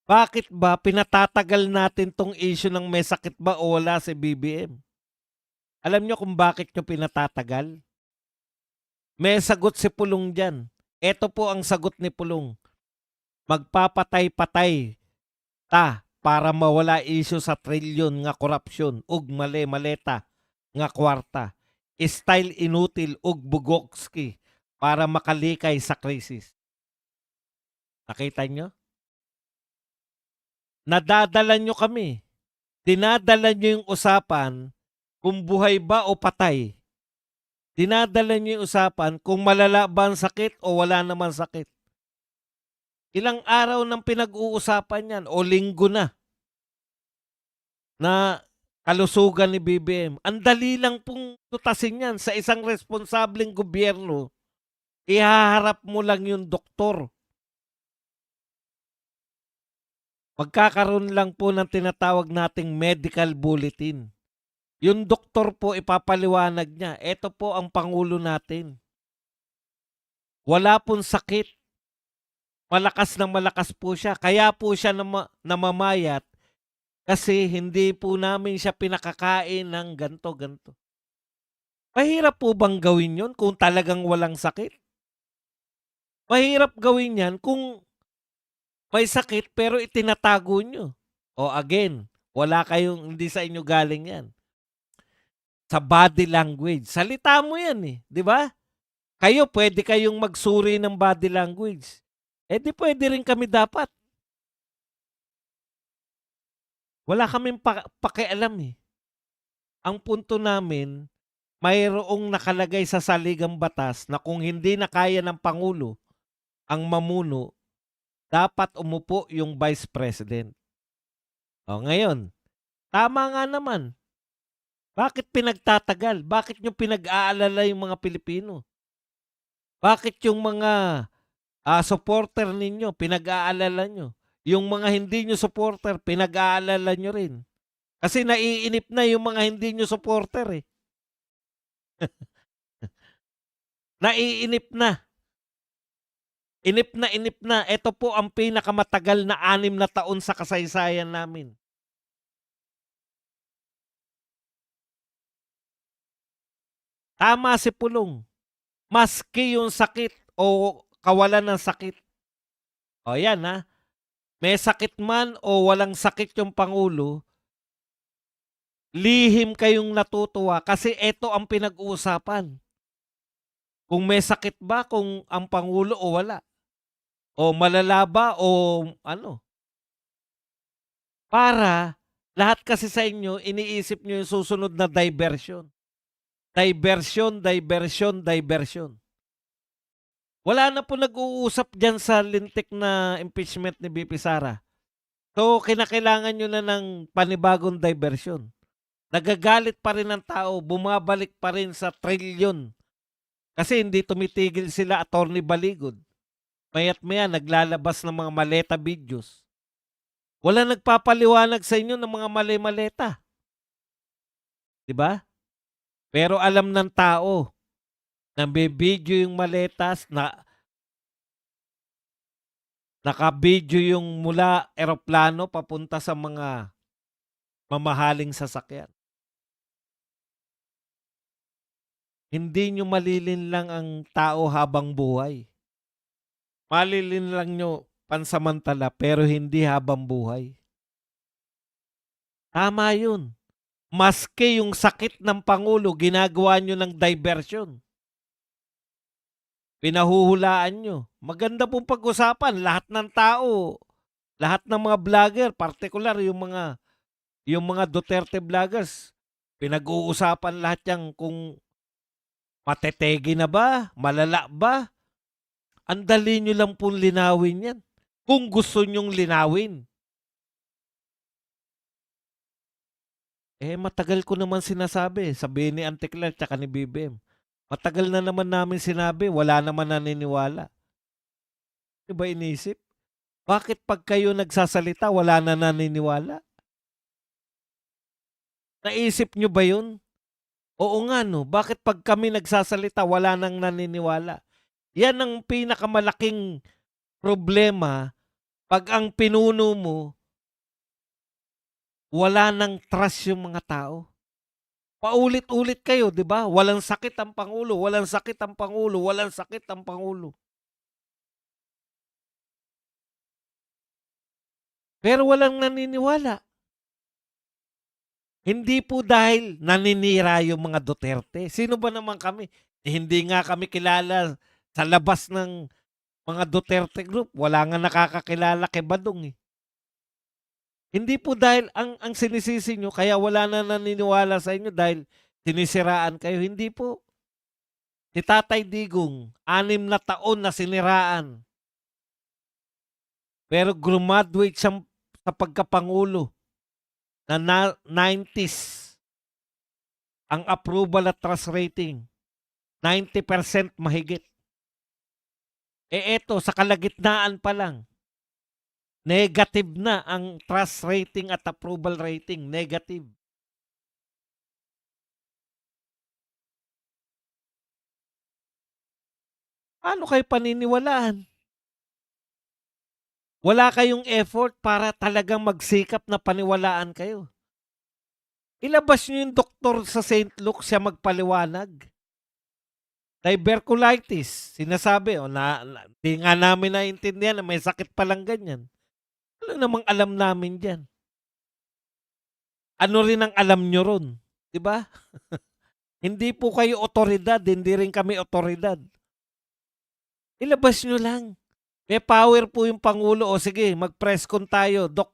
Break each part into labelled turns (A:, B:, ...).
A: Bakit ba pinatatagal natin 'tong issue ng may sakit ba o wala si BBM? Alam niyo kung bakit niyo pinatatagal? May sagot si Pulong diyan. Eto po ang sagot ni Pulong, "Magpapatay-patay ta para mawala isyu sa trilyon nga korapsyon ug mali-maleta nga kwarta. Style inutil ug bugokski para makalikay sa krisis." Nakita niyo? Nadadala niyo kami. Dinadala niyo yung usapan kung buhay ba o patay. Dinadala niyo yung usapan kung malala ba ang sakit o wala namang sakit. Ilang araw nang pinag-uusapan yan o linggo na kalusugan ni BBM. Ang dali lang pong tutasin yan sa isang responsableng gobyerno. Ihaharap mo lang yung doktor. Magkakaroon lang po ng tinatawag nating medical bulletin. Yung doktor po ipapaliwanag niya, eto po ang pangulo natin. Wala pong sakit. Malakas na malakas po siya. Kaya po siya namamayat kasi hindi po namin siya pinakakain ng ganto-ganto. Mahirap po bang gawin yun kung talagang walang sakit? Mahirap gawin yan kung may sakit pero itinatago nyo. O again, wala kayong, hindi sa inyo galing yan. Sa body language. Salita mo yan eh, di ba? Kayo, pwede kayong magsuri ng body language. Eh di pwede rin kami dapat. Wala kaming pakialam eh. Ang punto namin, mayroong nakalagay sa saligang batas na kung hindi na kaya ng Pangulo ang mamuno, dapat umupo yung Vice President. O ngayon, tama nga naman. Bakit pinagtatagal? Bakit nyo pinag-aalala yung mga Pilipino? Bakit yung mga supporter ninyo, pinag-aalala nyo? Yung mga hindi nyo supporter, pinag-aalala nyo rin. Kasi naiinip na yung mga hindi nyo supporter eh. Naiinip na. Inip na inip na. Ito po ang pinakamatagal na 6 na taon sa kasaysayan namin. Tama si Pulong. Maski yung sakit o kawalan ng sakit. O yan ha. May sakit man o walang sakit yung Pangulo, lihim kayong natutuwa kasi ito ang pinag-uusapan. Kung may sakit ba kung ang Pangulo o wala? O malala ba o ano? Para lahat kasi sa inyo, iniisip nyo yung susunod na diversion. Diversion, diversion, diversion. Wala na po nag-uusap dyan sa lintik na impeachment ni BP Sara. So, kinakailangan nyo na ng panibagong diversion. Nagagalit pa rin ang tao, bumabalik pa rin sa trilyon. Kasi hindi tumitigil sila, Attorney Baligod. Maya't maya, naglalabas ng mga maleta videos. Wala nagpapaliwanag sa inyo ng mga mali-maleta. Diba? Pero alam ng tao, nabibidyo yung maletas, nakabidyo yung mula eroplano papunta sa mga mamahaling sasakyan. Hindi nyo malilin lang ang tao habang buhay. Malilin lang nyo pansamantala pero hindi habang buhay. Tama yun. Maski yung sakit ng Pangulo, ginagawa nyo ng diversion. Pinahuhulaan nyo. Maganda pong pag-usapan. Lahat ng tao, lahat ng mga vlogger, particular yung mga Duterte vloggers, pinag-uusapan lahat yan kung matetegi na ba, malala ba. Ang dali nyo lang pong linawin yan. Kung gusto nyong linawin. Eh, matagal ko naman sinasabi, sabi ni Antiklar tsaka ni BBM. Matagal na naman namin sinabi, wala naman naniniwala. Diba inisip? Bakit pag kayo nagsasalita, wala na naniniwala? Naisip nyo ba yun? Oo nga no, bakit pag kami nagsasalita, wala nang naniniwala? Yan ang pinakamalaking problema 'Pag ang pinuno mo, wala ng trust yung mga tao. Paulit-ulit kayo, 'di ba? Walang sakit ang pangulo, walang sakit ang pangulo, walang sakit ang pangulo. Pero walang naniniwala. Hindi po dahil naninira yung mga Duterte. Sino ba naman kami? Eh, hindi nga kami kilala sa labas ng mga Duterte group. Wala nga nakakakilala kay Badong eh. Hindi po dahil ang sinisisi nyo, kaya wala na naniniwala sa inyo dahil sinisiraan kayo. Hindi po. Si Tatay Digong, 6 na taon na siniraan. Pero graduate siya sa pagkapangulo na 90s ang approval at trust rating. 90% mahigit. Eh eto, sa kalagitnaan pa lang, negative na ang trust rating at approval rating. Negative. Paano kayo paniniwalaan? Wala kayong effort para talagang magsikap na paniwalaan kayo. Ilabas nyo yung doktor sa St. Luke siya magpaliwanag. Tuberculosis, sinasabi, di nga namin naintindihan na may sakit palang ganyan. Ano namang alam namin dyan? Ano rin ang alam nyo ron? Diba? Hindi po kayo otoridad, hindi rin kami otoridad. Ilabas nyo lang. May power po yung Pangulo. O sige, mag-press con tayo. Dok,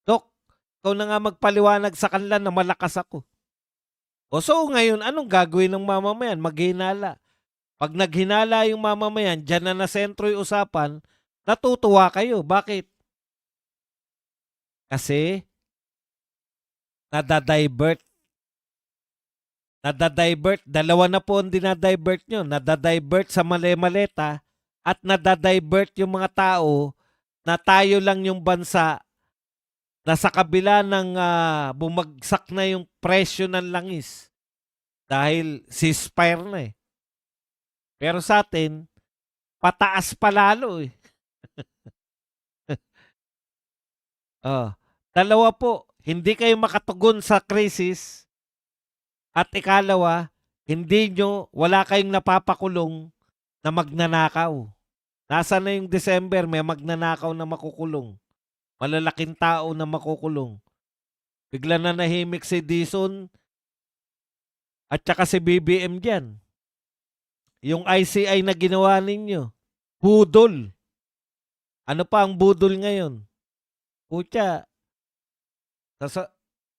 A: ikaw na nga magpaliwanag sa kanila na malakas ako. O so ngayon, anong gagawin ng mamamayan? Maghinala. Pag naghinala yung mamamayan, dyan na nasentro yung usapan, natutuwa kayo. Bakit? Kasi nadadivert. Dalawa na po ang dinadivert nyo. Nadadivert sa mali-maleta at nadadivert yung mga tao na tayo lang yung bansa na sa kabila ng bumagsak na yung presyo ng langis dahil ceasefire na eh. Pero sa atin, pataas pa lalo eh. Dalawa po, hindi kayo makatugon sa krisis at ikalawa, wala kayong napapakulong na magnanakaw. Nasa na yung December, may magnanakaw na makukulong. Malalaking tao na makukulong. Bigla na nahimik si Dizon at saka si BBM dyan. Yung ICI na ginawa ninyo, budol. Ano pa ang budol ngayon? Pucha,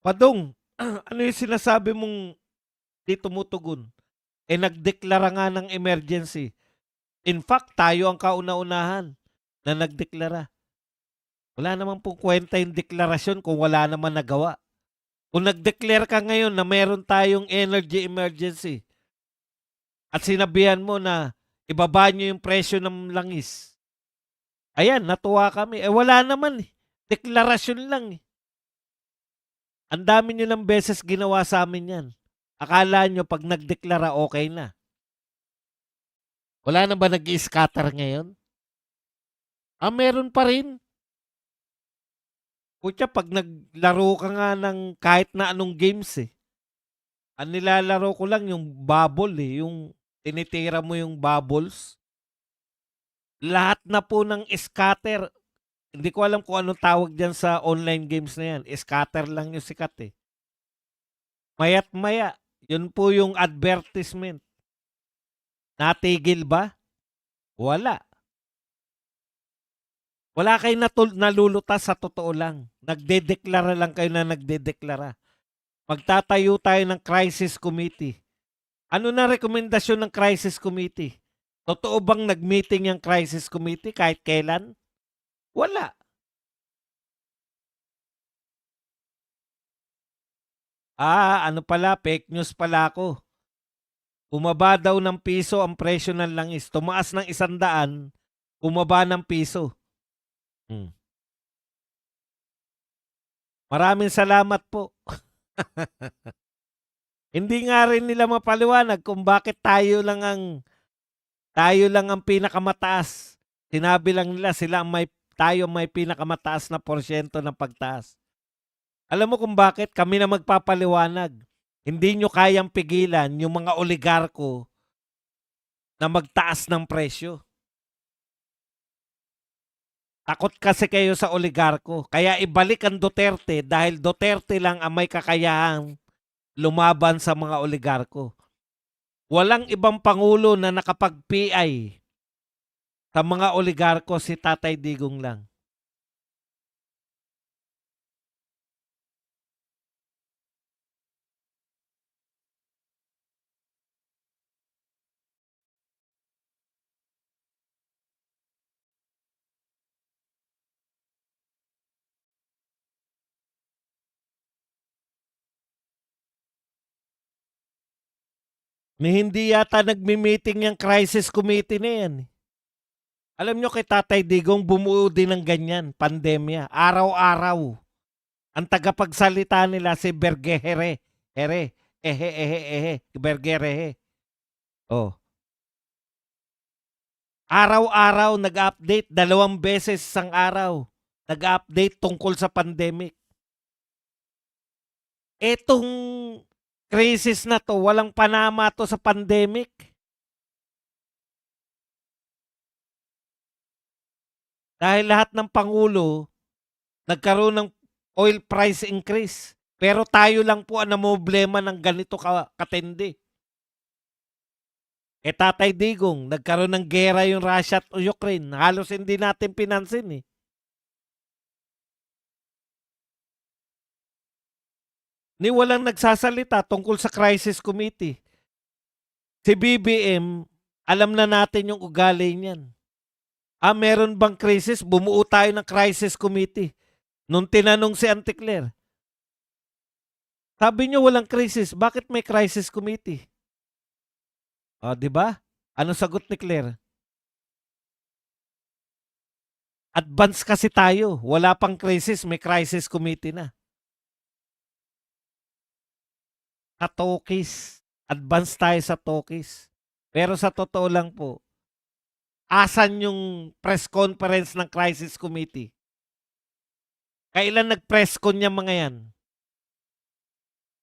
A: Padong, ano yung sinasabi mong di tumutugon? Eh nagdeklara nga ng emergency. In fact, tayo ang kauna-unahan na nagdeklara. Wala naman pong kwenta yung deklarasyon kung wala naman nagawa. Kung nag-declare ka ngayon na meron tayong energy emergency at sinabihan mo na ibaba nyo yung presyo ng langis. Ayan, natuwa kami. Eh wala naman eh. Deklarasyon lang eh. Ang dami nyo ng beses ginawa sa amin yan. Akala nyo pag nagdeklara okay na. Wala na ba nag-i-scatter ngayon? Meron pa rin. Kutya, pag naglaro ka nga ng kahit na anong games eh. Ang nilalaro ko lang yung bubble eh. Yung tinitira mo yung bubbles. Lahat na po ng scatter. Hindi ko alam kung anong tawag dyan sa online games na yan. Scatter lang yung sikat eh. Maya't maya. Yun po yung advertisement. Natigil ba? Wala. Wala kayo nalulutas sa totoo lang. Nagdedeklara lang kayo na nagdedeklara. Magtatayo tayo ng crisis committee. Ano na rekomendasyon ng crisis committee? Totoo bang nag-meeting yung crisis committee kahit kailan? Wala. Ano pala, fake news pala ako. Bumaba daw ng piso ang presyo ng langis. Tumaas ng 100, bumaba ng piso. Maraming salamat po. Hindi nga rin nila mapaliwanag kung bakit tayo lang ang pinakamataas. Sinabi lang nila sila ang may tayo may pinakamataas na porsyento ng pagtaas. Alam mo kung bakit? Kami na magpapaliwanag. Hindi nyo kayang pigilan yung mga oligarko na magtaas ng presyo. Takot kasi kayo sa oligarko. Kaya ibalik ang Duterte dahil Duterte lang ang may kakayahang lumaban sa mga oligarko. Walang ibang pangulo na nakapag-PI sa mga oligarko, si Tatay Digong lang. Ni hindi yata nagmi-meeting yung crisis committee na yan. Alam nyo kay Tatay Digong bumuo din ng ganyan, pandemya. Araw-araw. Ang tagapagsalita nila si Bergehere. Bergerehe. Oh. Araw-araw nag-update, 2 beses isang araw. Nag-update tungkol sa pandemic. Etong crisis na to, walang panama to sa pandemic. Dahil lahat ng pangulo nagkaroon ng oil price increase. Pero tayo lang po ang namomblema ng ganito katindi. Tatay Digong, nagkaroon ng gera yung Russia at Ukraine. Halos hindi natin pinansin eh. Ni walang nagsasalita tungkol sa crisis committee. Si BBM, alam na natin yung ugali niyan. Meron bang crisis? Bumuo tayo ng crisis committee. Nung tinanong si Auntie Claire, sabi niyo walang crisis, bakit may crisis committee? Di ba? Ano sagot ni Claire? Advance kasi tayo. Wala pang crisis, may crisis committee na. Katokis. Advance tayo sa tokis. Pero sa totoo lang po, asan yung press conference ng crisis committee? Kailan nag-press con yung mga yan?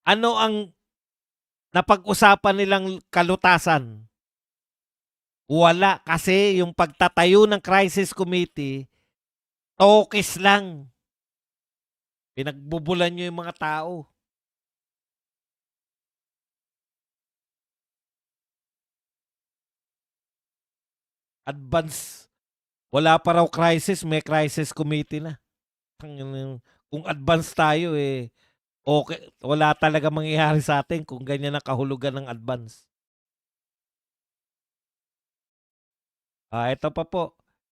A: Ano ang napag-usapan nilang kalutasan? Wala kasi yung pagtatayo ng crisis committee, tokis lang. Pinagbubulan nyo yung mga tao. Advance. Wala pa raw crisis, may crisis committee na. Kung advance tayo okay, wala talaga mangyayari sa atin kung ganyan ang kahulugan ng advance. Ito pa po.